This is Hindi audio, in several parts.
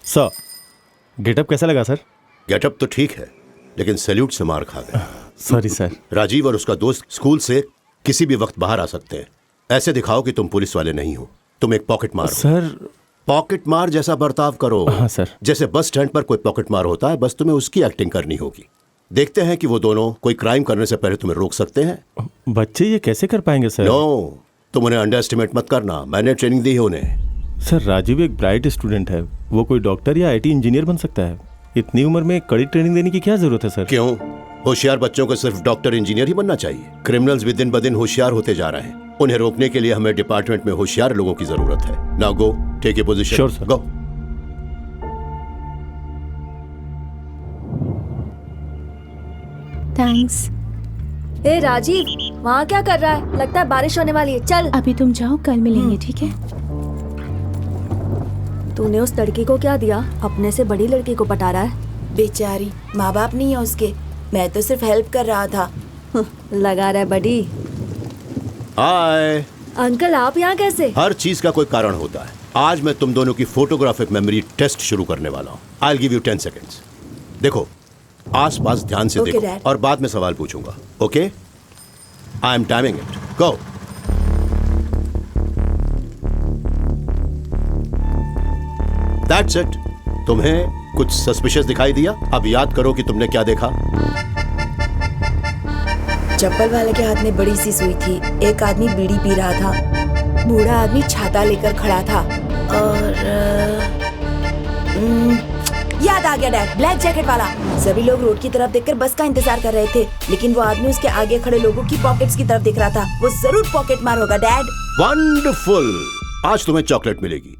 सर, गेटअप कैसा लगा सर? गेटअप तो ठीक है, लेकिन सैल्यूट से मार खा गए। Sorry sir. राजीव और उसका दोस्त स्कूल से किसी भी वक्त बाहर आ सकते हैं। ऐसे दिखाओ कि तुम पुलिस वाले नहीं हो। तुम एक पॉकेट मार हो। सर, पॉकेट मार जैसा बर्ताव करो। हाँ सर। जैसे बस स्टैंड पर कोई पॉकेट मार होता है, बस तुम्हें उसकी एक्टिंग करनी होगी। देखते हैं कि वो दोनों कोई क्राइम करने से पहले तुम्हें रोक सकते हैं। बच्चे ये कैसे कर पाएंगे सर? नो, तुम उन्हें अंडर एस्टिमेट मत करना। मैंने ट्रेनिंग दी है उन्हें। सर, राजीव एक ब्राइट स्टूडेंट है। वो कोई डॉक्टर या आईटी इंजीनियर बन सकता है। इतनी उम्र में कड़ी ट्रेनिंग देने की क्या जरूरत है सर? क्यों? होशियार बच्चों को सिर्फ डॉक्टर इंजीनियर ही बनना चाहिए। क्रिमिनल्स भी दिन ब दिन होशियार होते जा रहे हैं। उन्हें रोकने के लिए हमें डिपार्टमेंट में होशियार लोगों की जरूरत है। Now go, take a position. Sure, sir. Go. Thanks. ए राजीव, वहाँ क्या कर रहा है? लगता है बारिश होने वाली है। चल। अभी तुम जाओ, कल मिलेंगे, ठीक है? तूने उस लड़की को क्या दिया? अपने से बड़ी लड़की को पटा रहा है। बेचारी, माँ बाप नहीं है उसके। मैं तो सिर्फ हेल्प कर रहा था। लगा रहा है बड़ी। हाय। अंकल, आप यहाँ कैसे? हर चीज का कोई कारण होता है। आज मैं तुम दोनों की फोटोग्राफिक मेमोरी टेस्ट शुरू करने वाला हूँ। I will give you 10 seconds. देखो, आस-पास ध्यान से Okay, देखो Dad. और बाद में सवाल पूछूंगा। Okay? I am timing it. Go. That's it. तुम्हें कुछ सस्पिशियस दिखाई दिया? अब याद करो कि तुमने क्या देखा। चप्पल वाले के हाथ में बड़ी सी सुई थी। एक आदमी बीड़ी पी रहा था। बूढ़ा आदमी छाता लेकर खड़ा था। और याद आ गया डैड, ब्लैक जैकेट वाला। सभी लोग रोड की तरफ देखकर बस का इंतजार कर रहे थे, लेकिन वो आदमी उसके आगे खड़े लोगों की पॉकेट्स की तरफ देख रहा था। वो जरूर पॉकेट मार होगा डैड। वंडरफुल। आज तुम्हें चॉकलेट मिलेगी।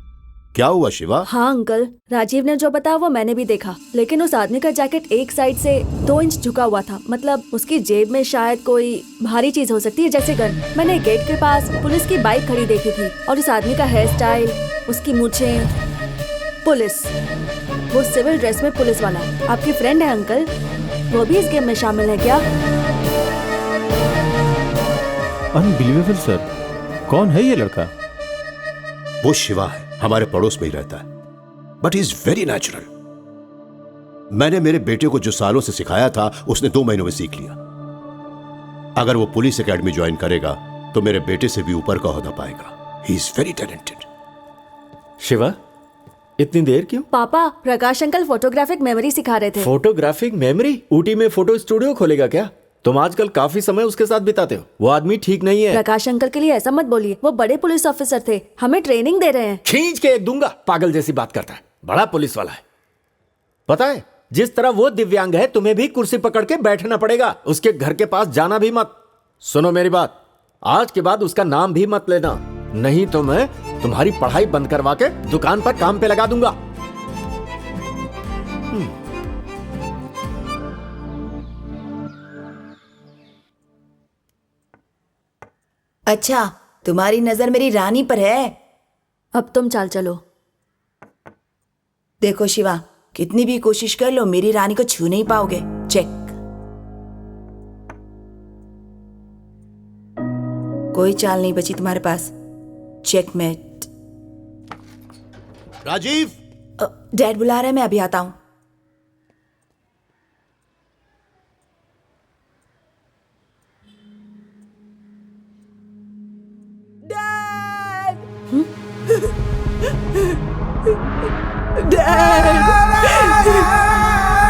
क्या हुआ शिवा? हाँ अंकल, राजीव ने जो बताया वो मैंने भी देखा, लेकिन उस आदमी का जैकेट एक साइड से 2 इंच झुका हुआ था। मतलब उसकी जेब में शायद कोई भारी चीज हो सकती है, जैसे गन। मैंने गेट के पास पुलिस की बाइक खड़ी देखी थी, और उस आदमी का हेयर स्टाइल, उसकी मूंछें, पुलिस। वो सिविल ड्रेस में पुलिस वाला। आपकी फ्रेंड है अंकल? वो भी इस गेम में शामिल है क्या? Unbelievable sir. कौन है ये लड़का? वो शिवा है, हमारे पड़ोस में ही रहता है। But he is very natural. मैंने मेरे बेटे को जो सालों से सिखाया था, उसने 2 महीनों में सीख लिया। अगर वो पुलिस एकेडमी ज्वाइन करेगा तो मेरे बेटे से भी ऊपर का ओहदा पाएगा। He is very talented. Shiva, इतनी देर क्यों? पापा, प्रकाश अंकल फोटोग्राफिक मेमोरी सिखा रहे थे। Photographic memory? ऊटी में फोटो स्टूडियो खोलेगा क्या? तुम आजकल काफी समय उसके साथ बिताते हो। वो आदमी ठीक नहीं है। प्रकाश अंकल के लिए ऐसा मत बोलिए। वो बड़े पुलिस ऑफिसर थे, हमें ट्रेनिंग दे रहे हैं। खींच के एक दूंगा। पागल जैसी बात करता है। बड़ा पुलिस वाला है। पता है, जिस तरह वो दिव्यांग है, तुम्हें भी कुर्सी पकड़ के बैठना पड़ेगा। उसके घर के पास जाना भी मत। सुनो मेरी बात, आज के बाद उसका नाम भी मत लेना, नहीं तो मैं तुम्हारी पढ़ाई बंद करवा के दुकान पर काम पे लगा दूंगा। अच्छा, तुम्हारी नजर मेरी रानी पर है। अब तुम चाल चलो। देखो शिवा, कितनी भी कोशिश कर लो, मेरी रानी को छू नहीं पाओगे। चेक। कोई चाल नहीं बची तुम्हारे पास। चेकमेट। राजीव, डैड बुला रहे हैं, मैं अभी आता हूं। डैड,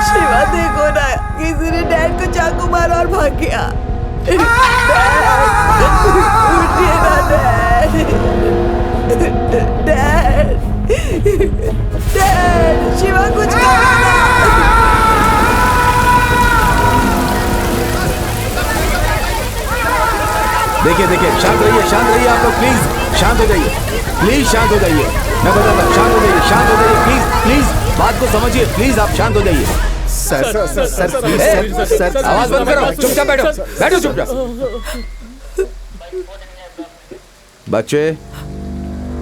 शिवा देखो ना, किसी ने डैड को चाकू मारा और भाग गया। उठिए ना डैड। डैड, डैड, शिवा कुछ करो ना। देखिए देखिए, शांत रहिए आप लोग, प्लीज शांत हो जाइए, प्लीज शांत हो जाइए। मैं बताता, शांत हो जाइए, शांत हो जाइए, प्लीज प्लीज बात को समझिए, प्लीज आप शांत हो जाइए। सर, आवाज बंद करो, चुपचाप बैठो, बैठो चुपचाप। बच्चे,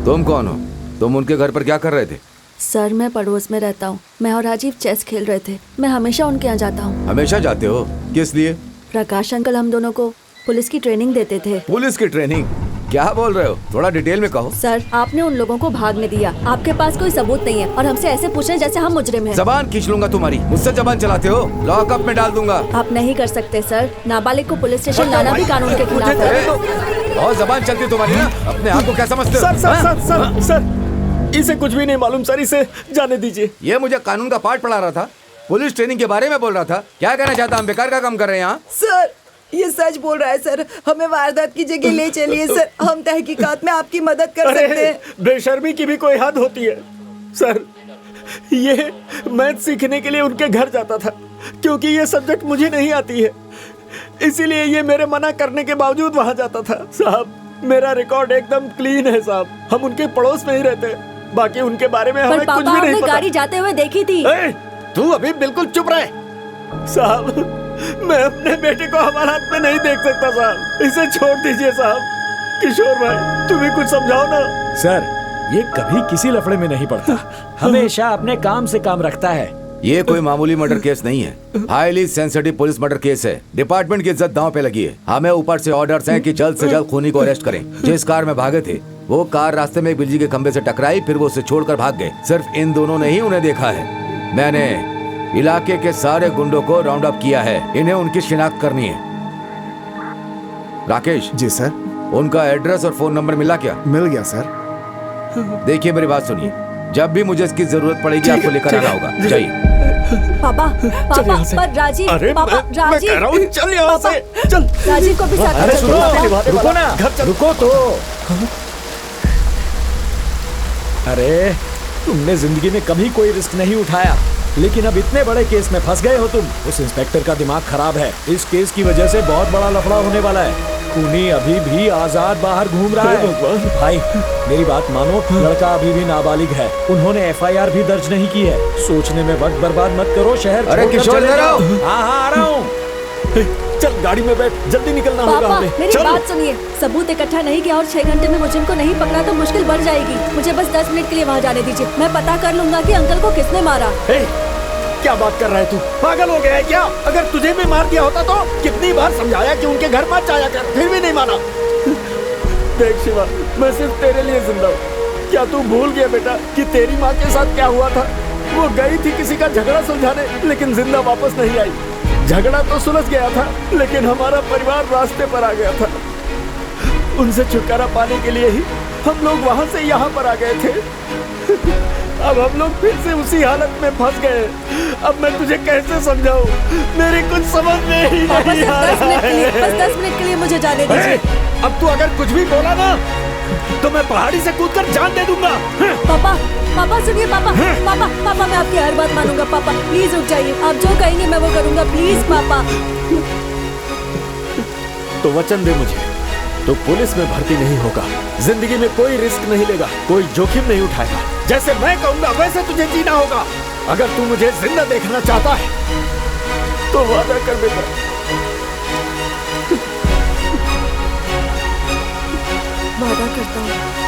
तुम कौन हो? तुम उनके घर पर क्या कर रहे थे? सर, मैं पड़ोस में रहता हूँ। मैं और राजीव चेस खेल रहे थे। मैं हमेशा उनके यहाँ जाता हूँ। हमेशा जाते हो? किस लिए? प्रकाश अंकल हम दोनों को पुलिस की ट्रेनिंग देते थे। पुलिस की ट्रेनिंग? क्या बोल रहे हो? थोड़ा डिटेल में कहो। सर, आपने उन लोगों को भागने दिया, आपके पास कोई सबूत नहीं है और हमसे ऐसे पूछ रहे हैं जैसे हम मुजरिम हैं। जबान खींच लूंगा तुम्हारी। मुझसे जबान चलाते हो, लॉकअप में डाल दूंगा। आप नहीं कर सकते सर, नाबालिग को पुलिस स्टेशन लाना भी कानून के खिलाफ है। बहुत जबान चलती है तुम्हारी ना। अपने आप को क्या समझते हो? सर, इसे कुछ भी नहीं मालूम सर, इसे जाने दीजिए। ये मुझे कानून का पाठ पढ़ा रहा था, पुलिस ट्रेनिंग के बारे में बोल रहा था। क्या कहना चाहता? हम बेकार का काम कर रहे हैं यहाँ। सर, ये सच बोल रहा है सर। हमें वारदात की जगह ले चलिए सर, हम तहकीकात में आपकी मदद कर सकते हैं। बेशर्मी की भी कोई हद होती है सर। ये मैथ सीखने के लिए उनके घर जाता था क्योंकि ये सब्जेक्ट मुझे नहीं आती है, इसीलिए ये मेरे मना करने के बावजूद वहां जाता था। साहब, मेरा रिकॉर्ड एकदम क्लीन है साहब। हम उनके पड़ोस में ही रहते, बाकी उनके बारे में हमें कुछ भी नहीं पता। गाड़ी जाते हुए देखी थी। तू अभी बिल्कुल चुप रहे साहब। मैं अपने बेटे को हमारे हाथ में नहीं देख सकता साहब, इसे छोड़ दीजिए साहब। किशोर भाई, तुम ही कुछ समझाओ ना। सर, ये कभी किसी लफड़े में नहीं पड़ता, हमेशा अपने काम से काम रखता है। ये कोई मामूली मर्डर केस नहीं है, highly sensitive police murder case है। डिपार्टमेंट की इज्जत दांव पे लगी है। हमें ऊपर से ऑर्डर्स हैं कि जल्द से जल्द खूनी को अरेस्ट करें। जिस कार में भागे थे वो कार रास्ते में एक बिजली के खंबे से टकराई, फिर वो उसे छोड़कर भाग गए। सिर्फ इन दोनों ने ही उन्हें देखा है। मैंने इलाके के सारे गुंडों को राउंड अप किया है, इन्हें उनकी शिनाख्त करनी है। राकेश जी सर। उनका एड्रेस और फोन नंबर मिला क्या? मिल गया सर। देखिए मेरी बात सुनिए, जब भी मुझे इसकी जरूरत पड़ेगी आपको लेकर आना होगा। जाइए। पापा, पापा, पर राजीव, पापा, राजीव, कह रहा हूँ, चल यहाँ से, चल। राजीव को भी साथ अरे में सुनो, चलो। रुको ना, रुको तो। अरे, तुमने जिंदगी में कभी कोई रिस्क नहीं उठाया, लेकिन अब इतने बड़े केस में फंस गए हो तुम। उस इंस्पेक्टर का दिमाग खराब है। इस केस की वजह से बहुत बड़ा लफड़ा होने वाला है। खूनी अभी भी आजाद बाहर घूम रहा है। भाई, मेरी बात मानो, लड़का अभी भी नाबालिग है। उन्होंने FIR भी दर्ज नहीं की है। सोचने में वक्त बर्बाद मत करो, शहर अरे छोड़कर किशोर, चले इधर जाओ। आओ। हाँ, आ रहा हूँ। चल गाड़ी में बैठ, जल्दी निकलना होगा पापा, हमें। मेरी चल। बात सुनिए। सबूत इकट्ठा नहीं किया और 6 घंटे में मुझे इनको नहीं पकड़ा तो मुश्किल बढ़ जाएगी। मुझे बस 10 मिनट के लिए वहाँ जाने दीजिए। मैं पता कर लूंगा कि अंकल को किसने मारा। क्या बात कर रहा है तू? पागल हो गया है क्या? अगर तुझे भी मार दिया होता तो कितनी बार समझाया कि उनके घर मत जाया कर, फिर भी नहीं माना। देख शिवा, मैं सिर्फ तेरे लिए जिंदा हूँ। क्या तू भूल गया बेटा कि तेरी माँ के साथ क्या हुआ था? वो गई थी किसी का झगड़ा सुलझाने, लेकिन जिंदा वापस नहीं आई। झगड़ा तो सुलझ गया था, लेकिन हमारा परिवार रास्ते पर आ गया था। उनसे छुटकारा पाने के लिए ही हम लोग वहाँ से यहाँ पर आ गए थे। अब हम लोग फिर से उसी हालत में फंस गए। अब मैं तुझे कैसे समझाऊं? मेरी कुछ समझ में ही पापा, नहीं सिर्फ आ 10 रहा मिनट के लिए, बस है। 10 मिनट के लिए मुझे जाने दीजिए। अब तू अगर कुछ भी बोला ना तो मैं पहाड़ी से कूदकर जान दे दूंगा। पापा, पापा सुनिए, पापा, पापा, पापा, मैं आपकी हर बात मानूंगा। पापा प्लीज रुक जाइए, आप जो कहेंगे मैं वो करूंगा, प्लीज पापा। तो वचन दे मुझे, तो पुलिस में भर्ती नहीं होगा, जिंदगी में कोई रिस्क नहीं लेगा, कोई जोखिम नहीं उठाएगा। जैसे मैं कहूंगा वैसे तुझे जीना होगा। अगर तू मुझे जिंदा देखना चाहता है तो वादा कर बेटा। वादा करता हूँ।